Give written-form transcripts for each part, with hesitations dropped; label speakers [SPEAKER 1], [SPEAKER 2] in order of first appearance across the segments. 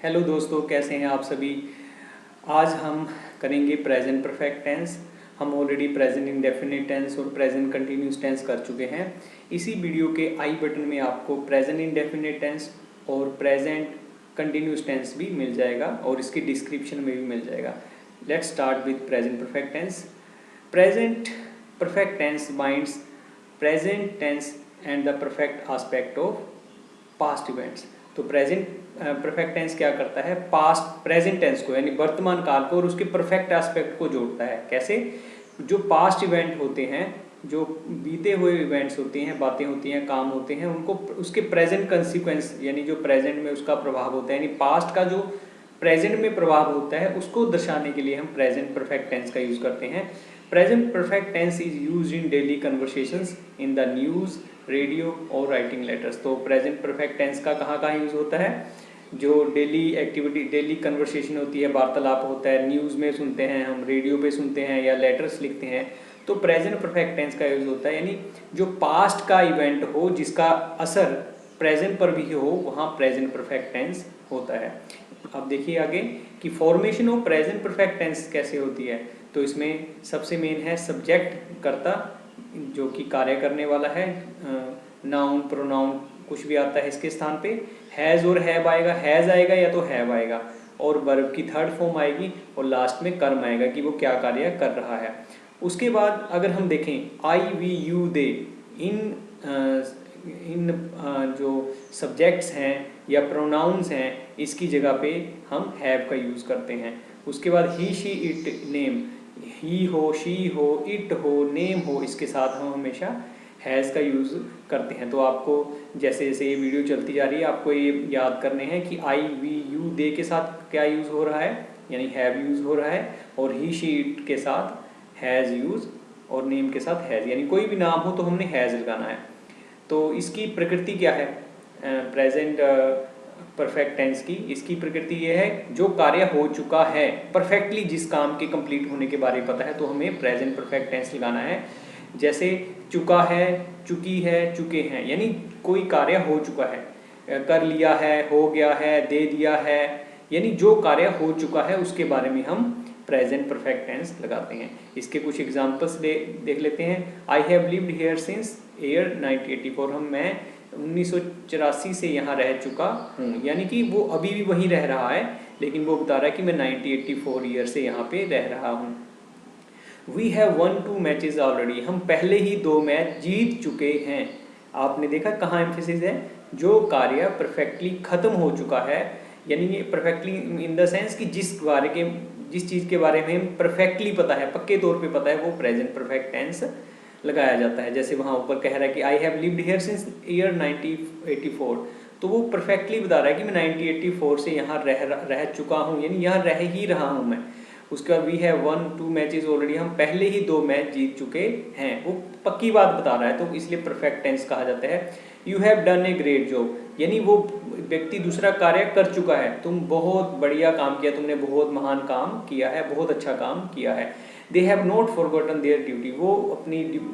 [SPEAKER 1] Hello दोस्तों, कैसे हैं आप सभी। आज हम करेंगे प्रेजेंट परफेक्ट टेंस। हम ऑलरेडी प्रेजेंट इंडेफिनिट टेंस और प्रेजेंट कंटिन्यूस टेंस कर चुके हैं। इसी वीडियो के आई बटन में आपको प्रेजेंट इंडेफिनिट टेंस और प्रेजेंट कंटिन्यूस टेंस भी मिल जाएगा और इसकी डिस्क्रिप्शन में भी मिल जाएगा। Let's start with present perfect tense. Present perfect tense binds present tense and the perfect aspect of past events. तो प्रेजेंट परफेक्ट टेंस क्या करता है, पास्ट प्रेजेंट टेंस को यानी वर्तमान काल को और उसके परफेक्ट एस्पेक्ट को जोड़ता है। कैसे? जो पास्ट इवेंट होते हैं, जो बीते हुए इवेंट्स होते हैं, बातें होती हैं, काम होते हैं, उनको उसके प्रेजेंट कंसिक्वेंस यानी जो प्रेजेंट में उसका प्रभाव होता है, यानी पास्ट का जो प्रेजेंट में प्रभाव होता है उसको दर्शाने के लिए हम प्रेजेंट परफेक्ट टेंस का यूज करते हैं। Present perfect tense is used in daily conversations, in the news, radio और राइटिंग लेटर्स। तो प्रेजेंट परफेक्ट टेंस का कहाँ कहाँ यूज होता है? जो डेली एक्टिविटी, डेली कन्वर्सेशन होती है, वार्तालाप होता है, न्यूज़ में सुनते हैं हम, रेडियो पे सुनते हैं या लेटर्स लिखते हैं, तो प्रेजेंट परफेक्ट टेंस का यूज होता है। यानी जो पास्ट का इवेंट हो जिसका असर प्रेजेंट पर भी हो, वहाँ प्रेजेंट परफेक्ट टेंस होता है। अब देखिए आगे कि formation of present perfect tense कैसे होती है। तो इसमें सबसे मेन है सब्जेक्ट, कर्ता, जो कि कार्य करने वाला है। नाउन, प्रोनाउन कुछ भी आता है इसके स्थान पे। हैज़ और हैव आएगा, हैज़ आएगा या तो हैव आएगा, और वर्ब की थर्ड फॉर्म आएगी और लास्ट में कर्म आएगा कि वो क्या कार्य कर रहा है। उसके बाद अगर हम देखें आई, वी, यू, दे, इन जो सब्जेक्ट्स हैं या प्रोनाउंस हैं, इसकी जगह पे हम हैव का यूज़ करते हैं। उसके बाद ही, शी, इट, नेम, ही हो, शी हो, इट हो, नेम हो, इसके साथ हम हमेशा हैज़ का यूज़ करते हैं। तो आपको जैसे जैसे ये वीडियो चलती जा रही है आपको ये याद करने हैं कि आई, वी, यू, दे के साथ क्या यूज़ हो रहा है, यानी हैव यूज़ हो रहा है, और ही, शी, इट के साथ हैज़ यूज़, और नेम के साथ हैज़, यानी कोई भी नाम हो तो हमने हैज़ लगाना है। तो इसकी प्रकृति क्या है प्रेजेंट परफेक्ट टेंस की? इसकी प्रकृति ये है जो कार्य हो चुका है परफेक्टली, जिस काम के कंप्लीट होने के बारे में पता है तो हमें प्रेजेंट परफेक्ट टेंस लगाना है। जैसे चुका है, चुकी है, चुके हैं, यानी कोई कार्य हो चुका है, कर लिया है, हो गया है, दे दिया है, यानी जो कार्य हो चुका है उसके बारे में हम प्रेजेंट परफेक्ट टेंस लगाते हैं। इसके कुछ एग्जांपल्स देख लेते हैं। I have lived here since year 1984। मैं 1984 से यहाँ रह चुका हूँ, यानी कि वो अभी भी वहीं रह रहा है, लेकिन वो बता रहा है कि मैं 1984 ईयर से यहाँ पे रह रहा हूँ। We have won 2 matches already. हम पहले ही 2 मैच जीत चुके हैं। आपने देखा कहाँ एम्फेसिस है? जो कार्य परफेक्टली खत्म हो चुका है, यानी ये परफेक्टली इन द सेंस कि जिस चीज़ के बारे में परफेक्टली पता है, पक्के तौर पे पता है, वो प्रेजेंट परफेक्ट टेंस लगाया जाता है। जैसे वहाँ ऊपर कह रहा है कि I have lived here since year 1984, तो वो परफेक्टली बता रहा है कि मैं 1984 से यहाँ रह चुका हूँ, यानी यहाँ रह ही रहा हूँ मैं। उसके बाद we have won 2 matches already, हम पहले ही 2 मैच जीत चुके हैं, वो पक्की बात बता रहा है, तो इसलिए परफेक्ट टेंस कहा जाता है। You have done a great job, यानी वो व्यक्ति दूसरा कार्य कर चुका है, तुम बहुत बढ़िया काम किया, तुमने बहुत महान काम किया है, बहुत अच्छा काम किया है। They have not forgotten there duty, वो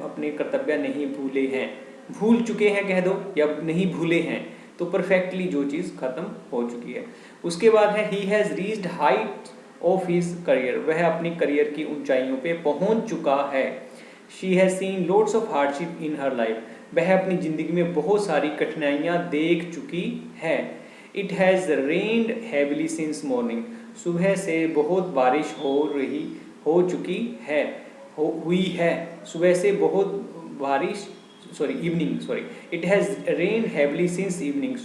[SPEAKER 1] अपने कर्तव्य नहीं भूले हैं, भूल चुके हैं कह दो, या नहीं भूले हैं, तो परफेक्टली जो चीज़ खत्म हो चुकी है। उसके बाद है he has reached height of his career, वह अपनी करियर की ऊंचाइयों पे पहुंच चुका है। She has seen loads of hardship in her life, वह अपनी जिंदगी में बहुत सारी कठिनाइयां देख चुकी है। It has rained heavily since morning, सुबह से बहुत बारिश हो चुकी है, हुई है, सुबह से बहुत बारिश, it has rained heavily since evening,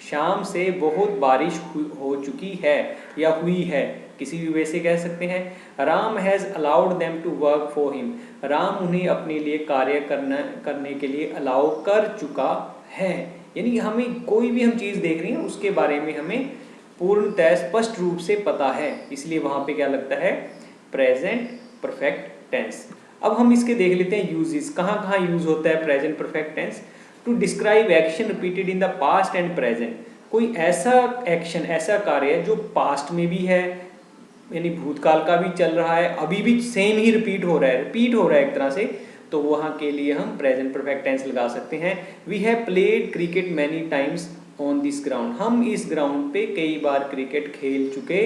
[SPEAKER 1] शाम से बहुत बारिश हो चुकी है या हुई है, किसी भी वे से कह सकते हैं। Ram has allowed them to work for him, Ram उन्हें अपने लिए कार्य करने के लिए अलाउ कर चुका है, यानी हमें कोई भी हम चीज़ देख रहे हैं उसके बारे में हमें पूर्णतः स्पष्ट रूप से पता है, इसलिए वहाँ पे क्या लगता है? Present perfect tense. अब हम इसके देख लेते हैं यूजेस, कहाँ कहाँ यूज होता है present perfect tense. To describe action repeated in the past and present, कोई ऐसा एक्शन, ऐसा कार्य जो पास्ट में भी है, यानी भूतकाल का भी चल रहा है, अभी भी सेम ही रिपीट हो रहा है एक तरह से, तो वहाँ के लिए हम प्रेजेंट परफेक्ट टेंस लगा सकते हैं। We have played cricket many times on this ground, हम इस ग्राउंड पे कई बार क्रिकेट खेल चुके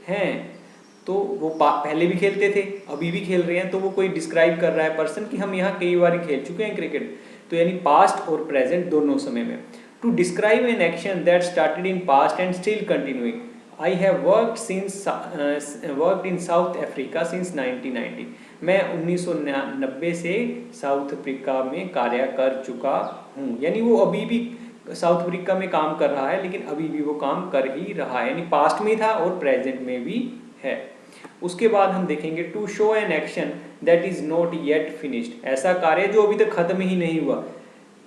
[SPEAKER 1] हैं। तो वो पहले भी खेलते थे, अभी भी खेल रहे हैं, तो वो कोई डिस्क्राइब कर रहा है पर्सन कि हम यहाँ कई बार खेल चुके हैं क्रिकेट। तो यानी पास्ट और प्रेजेंट दोनों समय में। To describe an action that started in past and still continuing, I have worked in South Africa since 1990। मैं 1990 से साउथ अफ्रीका में कार्य कर चुका हूँ। यानी वो अभी भी साउथ अफ्रीका में काम कर रहा है, लेकिन अभी भी वो काम कर ही रहा है, यानी पास्ट में था और प्रेजेंट में भी है। उसके बाद हम देखेंगे to show an action that is not yet finished, ऐसा कार्य जो अभी तक खत्म ही नहीं हुआ।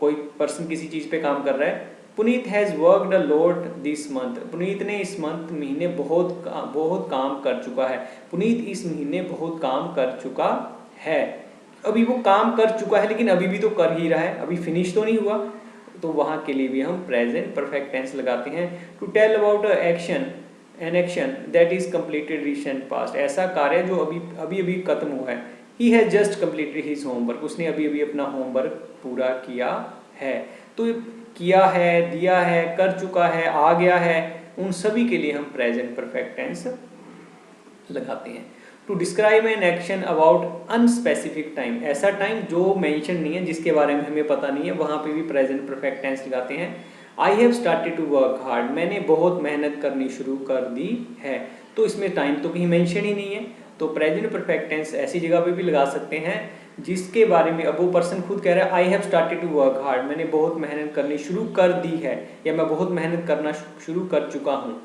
[SPEAKER 1] कोई पर्सन किसी चीज पे काम कर रहा है। Puneet has worked a lot this month, Puneet ने इस महीने बहुत काम कर चुका है। पुनीत इस महीने बहुत काम कर चुका है। अभी वो काम कर चुका है, लेकिन अभी भी तो कर ही रहा है, अभी फिनिश तो नहीं हुआ। तो वहां के लिए भी हम प्रेजेंट परफेक्ट टेंस लगाते हैं। To tell about an action that is completed recent past, ऐसा कार्य जो अभी खत्म हुआ है। He has just completed his homework, उसने अभी अपना होमवर्क पूरा किया है। तो किया है, दिया है, कर चुका है, आ गया है, उन सभी के लिए हम प्रेजेंट परफेक्ट टेंस लगाते हैं। To describe an action about unspecific time, ऐसा टाइम जो मेंशन नहीं है, जिसके बारे में हमें पता नहीं है, वहां पे भी प्रेजेंट परफेक्ट टेंस लगाते हैं। I have started to work hard, मैंने बहुत मेहनत करनी शुरू कर दी है। तो इसमें टाइम तो कहीं मेंशन ही नहीं है, तो प्रेजेंट परफेक्ट टेंस ऐसी जगह पे भी लगा सकते हैं जिसके बारे में अब वो पर्सन खुद कह रहा है I have started to work hard, मैंने बहुत मेहनत करनी शुरू कर दी है, या मैं बहुत मेहनत करना शुरू कर चुका हूँ।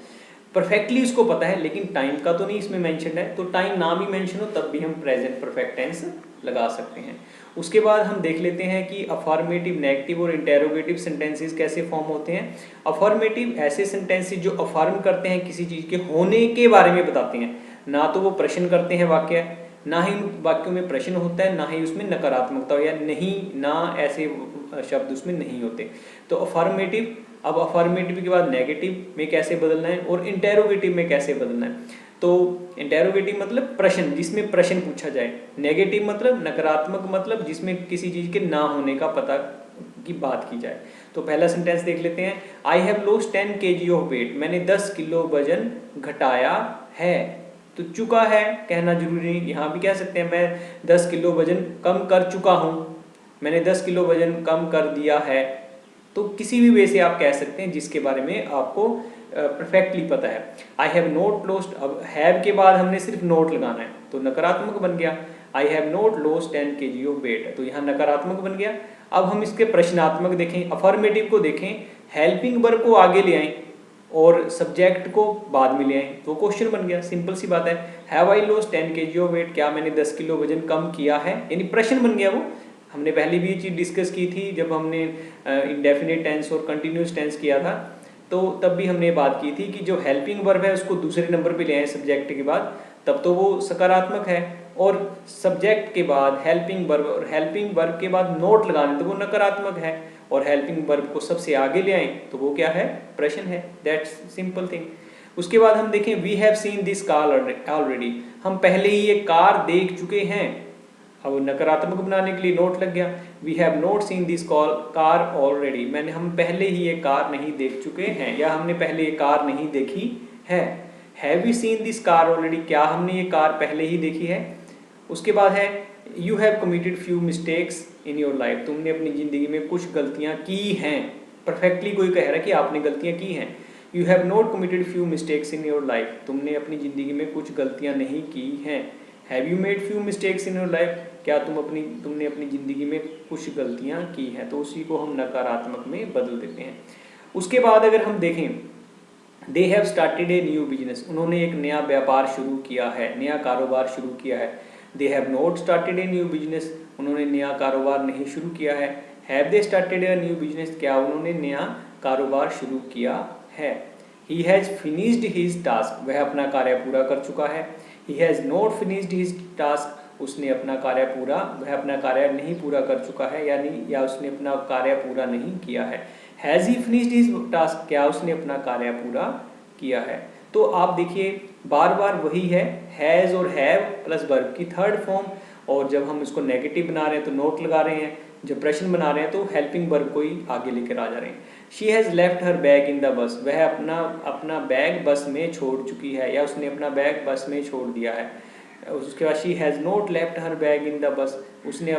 [SPEAKER 1] परफेक्टली उसको पता है, लेकिन टाइम का तो नहीं इसमें मेंशन है, तो टाइम ना भी मेंशन हो तब भी हम प्रेजेंट परफेक्ट टेंस लगा सकते हैं। उसके बाद हम देख लेते हैं कि अफर्मेटिव, नेगेटिव और इंटेरोगेटिव सेंटेंसेस कैसे फॉर्म होते हैं। अफर्मेटिव ऐसे सेंटेंसेस जो अफर्म करते हैं, किसी चीज के होने के बारे में बताते हैं, ना तो वो प्रश्न करते हैं वाक्य, ना ही उन वाक्यों में प्रश्न होता है, ना ही उसमें नकारात्मकता या नहीं ना ऐसे शब्द उसमें नहीं होते। तो अफर्मेटिव, अब अफर्मेटिव के बाद नेगेटिव में कैसे बदलना है और इंटेरोगेटिव में कैसे बदलना है। तो इंटेरोगेटिव मतलब प्रश्न, जिसमें प्रश्न पूछा जाए। नेगेटिव मतलब नकारात्मक, मतलब जिसमें किसी चीज के ना होने का पता की बात की जाए। तो पहला सेंटेंस देख लेते हैं। I have lost 10 kg of weight, मैंने 10 किलो वजन घटाया है। तो चुका है कहना जरूरी नहीं, यहाँ भी कह सकते हैं मैं 10 किलो वजन कम कर चुका हूँ, मैंने 10 किलो वजन कम कर दिया है। तो किसी भी वे से आप कह सकते हैं जिसके बारे में आपको परफेक्टली पता है। आई हैव नॉट लॉस्ट, अब हैव के बाद हमने सिर्फ नोट लगाना है, तो नकारात्मक बन गया। I have not lost 10 kg of weight, तो यहाँ नकारात्मक बन गया। अब हम इसके प्रश्नात्मक देखें, अफर्मेटिव को देखें, हेल्पिंग वर्ब को आगे ले आए और सब्जेक्ट को बाद में ले आए, तो क्वेश्चन बन गया। सिंपल सी बात है, have I lost 10 kg of weight, क्या मैंने 10 किलो वजन कम किया है, यानी प्रश्न बन गया वो। हमने पहले भी ये चीज डिस्कस की थी जब हमने इंडेफिनिट टेंस और कंटिन्यूस टेंस किया था, तो तब भी हमने बात की थी कि जो हेल्पिंग वर्ब है उसको दूसरे नंबर पे ले आए सब्जेक्ट के बाद, तब तो वो सकारात्मक है, और सब्जेक्ट के बाद हेल्पिंग वर्ब और हेल्पिंग वर्ब के बाद नोट लगाने तो वो नकारात्मक है, और हेल्पिंग वर्ब को सबसे आगे ले आए तो वो क्या है, प्रश्न है। That's simple thing. उसके बाद हम देखें we have seen this car already, हम पहले ही ये कार देख चुके हैं। अब नकारात्मक बनाने के लिए नोट लग गया। We have not seen this car already, हम पहले ही ये कार नहीं देख चुके हैं, या हमने पहले ये कार नहीं देखी है। Have we seen this car already, क्या हमने ये कार पहले ही देखी है। उसके बाद है you have committed few mistakes in your life, तुमने अपनी जिंदगी में कुछ गलतियां की हैं। परफेक्टली कोई कह रहा है कि आपने गलतियां की हैं। You have not committed few mistakes in your life, तुमने अपनी जिंदगी में कुछ गलतियां नहीं की हैं। Have you made few mistakes in your life, क्या तुमने अपनी जिंदगी में कुछ गलतियां की हैं, तो उसी को हम नकारात्मक में बदल देते हैं। उसके बाद अगर हम देखें they have started a new business, उन्होंने एक नया व्यापार शुरू किया है, नया कारोबार शुरू किया है। They have not started a new business, उन्होंने नया कारोबार नहीं शुरू किया है। Have they started a new business, क्या उन्होंने नया कारोबार शुरू किया है। He has finished his task, वह अपना कार्य पूरा कर चुका है। He has not finished his task, उसने अपना कार्य वह अपना कार्य नहीं पूरा कर चुका है, या उसने अपना कार्य पूरा नहीं किया है। Has he finished his task, क्या उसने अपना कार्य पूरा किया है। तो आप देखिए बार बार वही है, हैज और हैव प्लस वर्ब की थर्ड फॉर्म, और जब हम इसको नेगेटिव बना रहे हैं तो नोट लगा रहे हैं, जब प्रश्न बना रहे हैं तो हेल्पिंग वर्ब को ही आगे लेकर आ जा रहे हैं। She has left her bag in the bus, वह अपना बैग बस में छोड़ चुकी है या उसने अपना बैग बस में छोड़ दिया है। उसके बाद she has not left her bag in the bus, उसने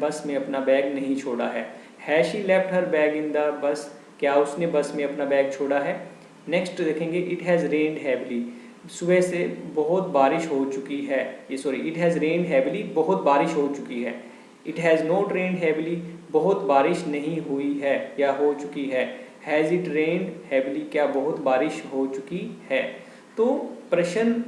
[SPEAKER 1] बस में अपना बैग नहीं छोड़ा है। Has she left her bag in the bus, क्या उसने बस में अपना बैग छोड़ा है। नेक्स्ट देखेंगे, इट हैज़ रेन्ड हैवली, सुबह से बहुत बारिश हो चुकी है, इट हैज़ रेन्ड हैवली, बहुत बारिश हो चुकी है। It has not rained heavily, बहुत बारिश नहीं हुई है या हो चुकी है। हैज़ इट रेन्ड हैवली, क्या बहुत बारिश हो चुकी है। तो प्रश्न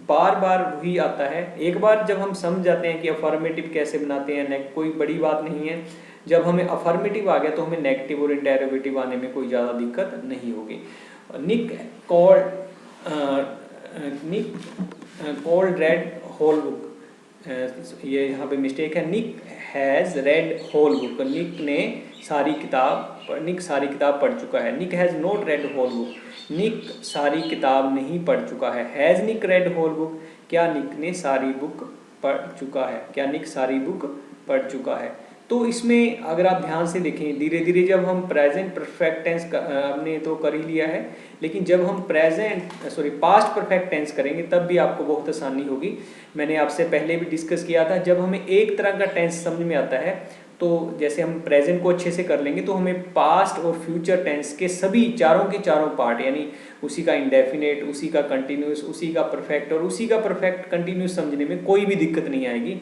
[SPEAKER 1] बार बार वही आता है। एक बार जब हम समझ जाते हैं कि अफर्मेटिव कैसे बनाते हैं, कोई बड़ी बात नहीं है। जब हमें अफर्मेटिव आ गया तो हमें नेगेटिव और इंटेरोगेटिव आने में कोई ज़्यादा दिक्कत नहीं होगी। Nick called read whole book, ये यहाँ पे मिस्टेक है। Nick has read whole book, Nick सारी किताब पढ़ चुका है। Nick has not read whole book, Nick सारी किताब नहीं पढ़ चुका है। Has Nick read whole book, क्या निक ने सारी बुक पढ़ चुका है, क्या निक सारी बुक पढ़ चुका है। तो इसमें अगर आप ध्यान से देखें, धीरे धीरे जब हम प्रेजेंट परफेक्ट टेंस हमने तो कर ही लिया है, लेकिन जब हम पास्ट परफेक्ट टेंस करेंगे तब भी आपको बहुत आसानी होगी। मैंने आपसे पहले भी डिस्कस किया था, जब हमें एक तरह का टेंस समझ में आता है तो जैसे हम प्रेजेंट को अच्छे से कर लेंगे तो हमें पास्ट और फ्यूचर टेंस के सभी चारों के चारों पार्ट, यानी उसी का इंडेफिनेट, उसी का कंटिन्यूस, उसी का परफेक्ट और उसी का परफेक्ट कंटिन्यूस समझने में कोई भी दिक्कत नहीं आएगी।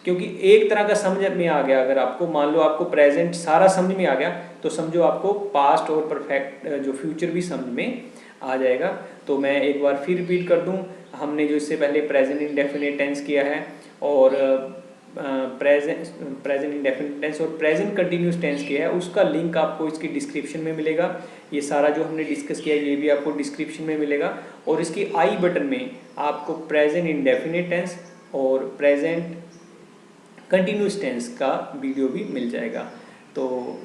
[SPEAKER 1] क्योंकि एक तरह का समझ में आ गया, अगर आपको मान लो आपको प्रेजेंट सारा समझ में आ गया तो समझो आपको पास्ट और परफेक्ट जो फ्यूचर भी समझ में आ जाएगा। तो मैं एक बार फिर रिपीट कर दूं, हमने जो इससे पहले प्रेजेंट इंडेफिनिट टेंस किया है और प्रेजेंट इंडेफिनिट टेंस और प्रेजेंट कंटिन्यूस टेंस किया है, उसका लिंक आपको इसकी डिस्क्रिप्शन में मिलेगा। ये सारा जो हमने डिस्कस किया ये भी आपको डिस्क्रिप्शन में मिलेगा और इसकी आई बटन में आपको प्रेजेंट इंडेफिनिट टेंस और प्रेजेंट कंटिन्यूस टेंस का वीडियो भी मिल जाएगा। तो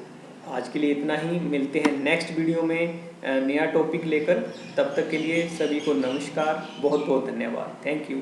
[SPEAKER 1] आज के लिए इतना ही, मिलते हैं नेक्स्ट वीडियो में नया टॉपिक लेकर। तब तक के लिए सभी को नमस्कार, बहुत बहुत धन्यवाद, थैंक यू।